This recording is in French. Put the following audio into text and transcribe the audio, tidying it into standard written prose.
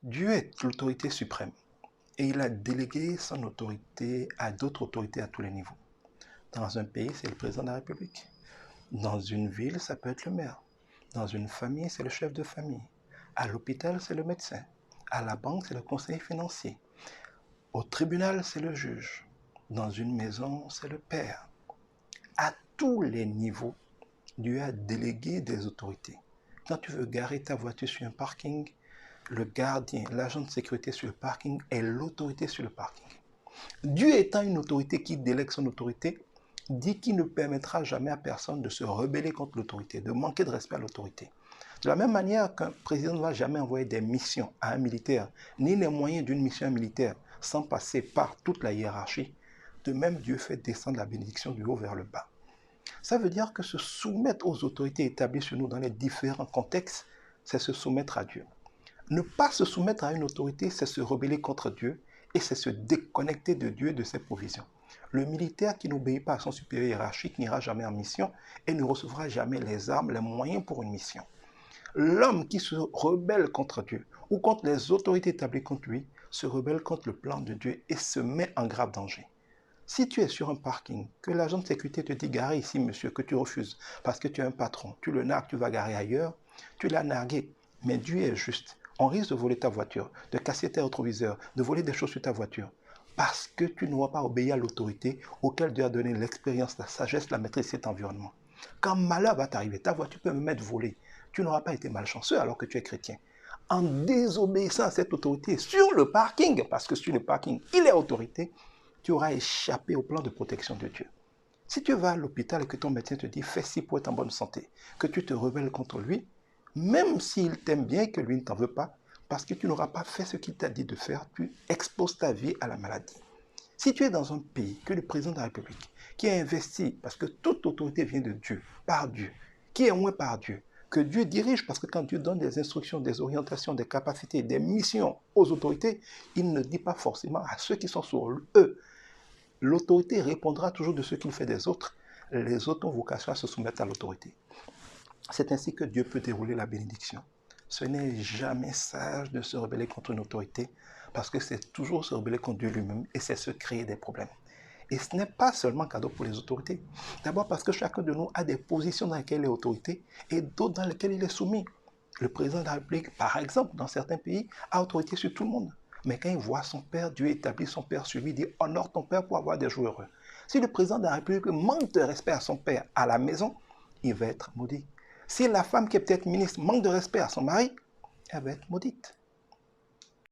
Dieu est l'autorité suprême et il a délégué son autorité à d'autres autorités à tous les niveaux. Dans un pays, c'est le président de la République. Dans une ville, ça peut être le maire. Dans une famille, c'est le chef de famille. À l'hôpital, c'est le médecin. À la banque, c'est le conseiller financier. Au tribunal, c'est le juge. Dans une maison, c'est le père. À tous les niveaux, Dieu a délégué des autorités. Quand tu veux garer ta voiture sur un parking, le gardien, l'agent de sécurité sur le parking est l'autorité sur le parking. Dieu étant une autorité qui délègue son autorité, dit qu'il ne permettra jamais à personne de se rebeller contre l'autorité, de manquer de respect à l'autorité. De la même manière qu'un président ne va jamais envoyer des missions à un militaire, ni les moyens d'une mission militaire, sans passer par toute la hiérarchie, de même Dieu fait descendre la bénédiction du haut vers le bas. Ça veut dire que se soumettre aux autorités établies sur nous dans les différents contextes, c'est se soumettre à Dieu. Ne pas se soumettre à une autorité, c'est se rebeller contre Dieu et c'est se déconnecter de Dieu et de ses provisions. Le militaire qui n'obéit pas à son supérieur hiérarchique n'ira jamais en mission et ne recevra jamais les armes, les moyens pour une mission. L'homme qui se rebelle contre Dieu ou contre les autorités établies contre lui se rebelle contre le plan de Dieu et se met en grave danger. Si tu es sur un parking, que l'agent de sécurité te dit garer ici, monsieur, que tu refuses parce que tu es un patron, tu le nargues, tu vas garer ailleurs, tu l'as nargué, mais Dieu est juste. On risque de voler ta voiture, de casser tes rétroviseurs, de voler des choses sur ta voiture, parce que tu n'auras pas obéi à l'autorité auquel Dieu a donné l'expérience, la sagesse, la maîtrise de cet environnement. Quand malheur va t'arriver, ta voiture peut même être volée. Tu n'auras pas été malchanceux alors que tu es chrétien. En désobéissant à cette autorité sur le parking, parce que sur le parking, il est autorité, tu auras échappé au plan de protection de Dieu. Si tu vas à l'hôpital et que ton médecin te dit « fais ci pour être en bonne santé », que tu te rebelles contre lui, même s'il t'aime bien et que lui ne t'en veut pas, parce que tu n'auras pas fait ce qu'il t'a dit de faire, tu exposes ta vie à la maladie. Si tu es dans un pays que le président de la République, qui a investi, parce que toute autorité vient de Dieu, par Dieu, qui est moins par Dieu, que Dieu dirige, parce que quand Dieu donne des instructions, des orientations, des capacités, des missions aux autorités, il ne dit pas forcément à ceux qui sont sur eux. L'autorité répondra toujours de ce qu'il fait des autres. Les autres ont vocation à se soumettre à l'autorité. C'est ainsi que Dieu peut dérouler la bénédiction. Ce n'est jamais sage de se rebeller contre une autorité parce que c'est toujours se rebeller contre Dieu lui-même et c'est se créer des problèmes. Et ce n'est pas seulement cadeau pour les autorités. D'abord parce que chacun de nous a des positions dans lesquelles il est autorité et d'autres dans lesquelles il est soumis. Le président de la République, par exemple, dans certains pays, a autorité sur tout le monde. Mais quand il voit son père, Dieu établit son père sur lui, il dit « honore ton père pour avoir des jours heureux ». Si le président de la République manque de respect à son père à la maison, il va être maudit. Si la femme qui est peut-être ministre manque de respect à son mari, elle va être maudite.